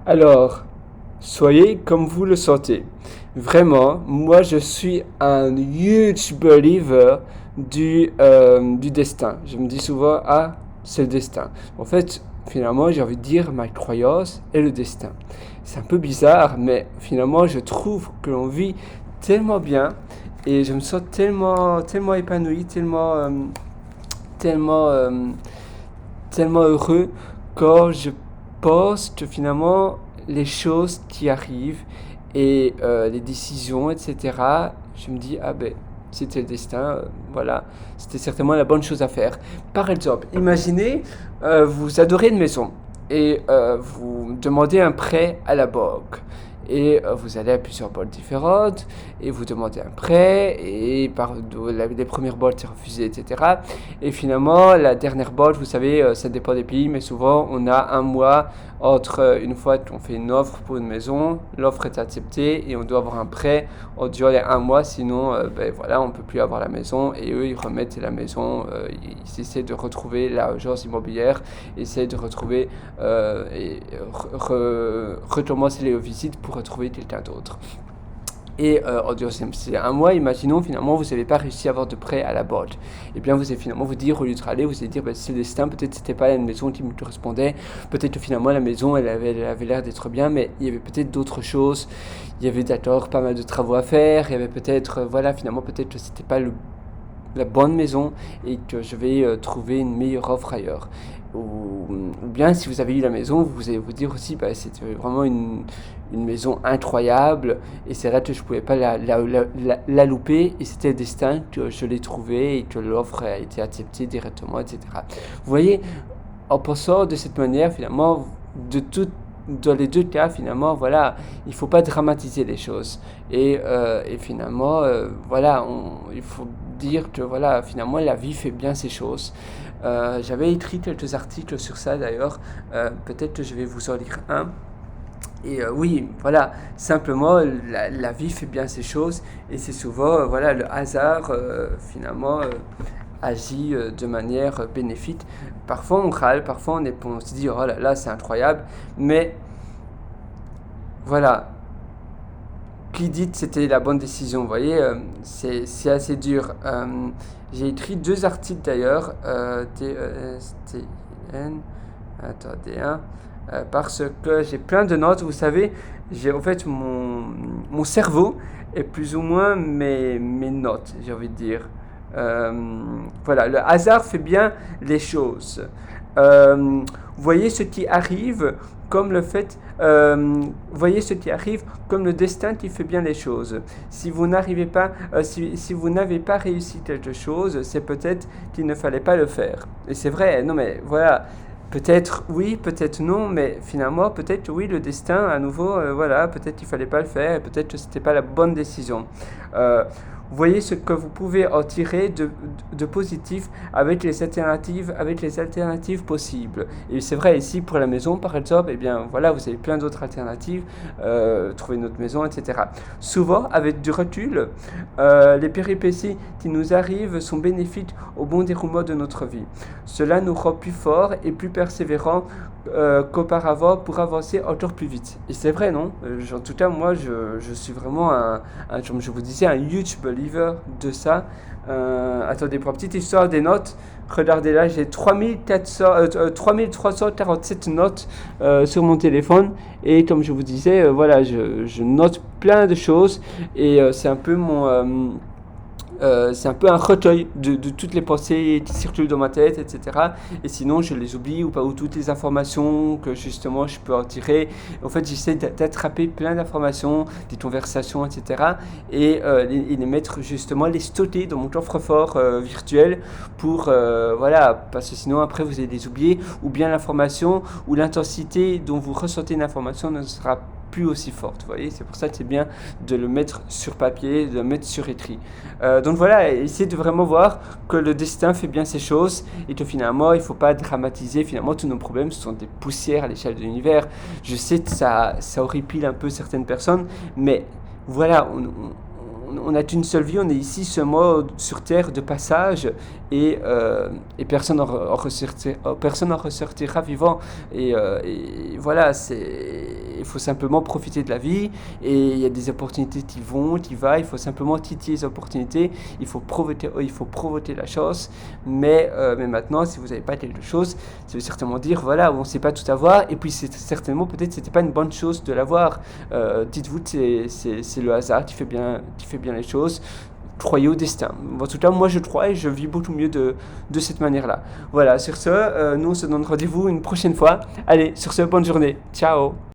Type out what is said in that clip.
Alors, soyez comme vous le sentez. Vraiment, moi je suis un huge believer du destin. Je me dis souvent, ah, c'est le destin. En fait, finalement, j'ai envie de dire, ma croyance est le destin. C'est un peu bizarre, mais finalement, je trouve que l'on vit tellement bien et je me sens tellement épanoui, tellement, euh, tellement heureux quand je pense que finalement les choses qui arrivent et les décisions, etc., je me dis, ah ben, c'était le destin, voilà, c'était certainement la bonne chose à faire. Par exemple, imaginez, vous adorez une maison et vous demandez un prêt à la banque. Et vous allez à plusieurs banques différentes et vous demandez un prêt et les premières banques c'est refusé, etc. Et finalement, la dernière banque, vous savez, ça dépend des pays, mais souvent on a un mois entre une fois qu'on fait une offre pour une maison, l'offre est acceptée et on doit avoir un prêt en durant les un mois, sinon ben voilà, on ne peut plus avoir la maison et eux ils remettent la maison, ils essaient de retrouver l'agence immobilière, essaient de retrouver et recommencer les visites pour retrouver quelqu'un d'autre. Et en deuxième, c'est un mois, imaginons finalement vous n'avez pas réussi à avoir de prêt à la banque. Et bien vous allez finalement vous dire, au lieu de râler, vous allez dire, bah, c'est le destin, peut-être c'était pas la maison qui me correspondait, peut-être que finalement la maison elle avait l'air d'être bien, mais il y avait peut-être d'autres choses, il y avait d'accord pas mal de travaux à faire, il y avait peut-être, voilà, finalement peut-être que c'était pas la bonne maison et que je vais trouver une meilleure offre ailleurs. Ou bien si vous avez eu la maison, vous allez vous dire aussi bah, c'était vraiment une maison incroyable et c'est vrai que je ne pouvais pas la louper et c'était le destin que je l'ai trouvé et que l'offre a été acceptée directement, etc. Vous voyez, en pensant de cette manière, finalement, dans les deux cas, finalement, voilà, il ne faut pas dramatiser les choses. Et finalement, voilà, il faut dire que voilà, finalement, la vie fait bien ses choses. J'avais écrit quelques articles sur ça d'ailleurs. Peut-être que je vais vous en lire un. Et oui, voilà, simplement, la vie fait bien ses choses. Et c'est souvent, voilà, le hasard, finalement, agit de manière bénéfique. Parfois, on râle, parfois, on se dit, oh là là, c'est incroyable. Mais voilà, qui dit que c'était la bonne décision, vous voyez, c'est assez dur. J'ai écrit deux articles d'ailleurs, T-E-S-T-I-N, attendez, hein, parce que j'ai plein de notes, vous savez, j'ai en fait mon cerveau est plus ou moins mes notes, j'ai envie de dire. Voilà, le hasard fait bien les choses. Voyez ce qui arrive comme le fait, voyez ce qui arrive comme le destin qui fait bien les choses. Si vous n'arrivez pas, si vous n'avez pas réussi quelque chose, c'est peut-être qu'il ne fallait pas le faire. Et c'est vrai, non mais voilà, peut-être oui, peut-être non, mais finalement peut-être oui, le destin à nouveau, voilà, peut-être qu'il fallait pas le faire, et peut-être que c'était pas la bonne décision. Voyez ce que vous pouvez en tirer de positif avec les alternatives possibles. Et c'est vrai ici pour la maison par exemple, eh bien voilà, vous avez plein d'autres alternatives, trouver une autre maison, etc. Souvent, avec du recul, les péripéties qui nous arrivent sont bénéfiques au bon déroulement de notre vie. Cela nous rend plus forts et plus persévérants qu'auparavant pour avancer encore plus vite. Et c'est vrai, non? En tout cas, moi, je suis vraiment comme je vous disais, un huge believer de ça. Attendez, pour la petite histoire des notes, regardez là, j'ai 3347 notes sur mon téléphone. Et comme je vous disais, voilà, je note plein de choses. Et c'est un peu un recueil de toutes les pensées qui circulent dans ma tête, etc. Et sinon, je les oublie ou toutes les informations que justement je peux en tirer. En fait, j'essaie d'attraper plein d'informations, des conversations, etc. Et les mettre justement, les stocker dans mon coffre-fort virtuel pour, voilà, parce que sinon après vous allez les oublier, ou bien l'information ou l'intensité dont vous ressentez une information ne sera plus aussi forte, vous voyez, c'est pour ça que c'est bien de le mettre sur papier, de le mettre sur écrit. Donc voilà, essayez de vraiment voir que le destin fait bien ses choses et que finalement il ne faut pas dramatiser, finalement tous nos problèmes ce sont des poussières à l'échelle de l'univers. Je sais que ça horripile un peu certaines personnes, mais voilà, on n'a qu'une seule vie, on est ici seulement sur Terre de passage et personne n'en ressortira vivant. Et voilà, il faut simplement profiter de la vie et il y a des opportunités qui vont, qui va. Il faut simplement titiller les opportunités. Il faut provoquer la chance. Mais maintenant, si vous n'avez pas quelque chose, ça veut certainement dire voilà, on ne sait pas tout avoir. Et puis c'est certainement peut-être c'était pas une bonne chose de l'avoir. Dites-vous que c'est le hasard qui fait bien les choses. Croyez au destin. En tout cas, moi je crois et je vis beaucoup mieux de cette manière-là. Voilà, sur ce, nous on se donne rendez-vous une prochaine fois. Allez, sur ce, bonne journée. Ciao.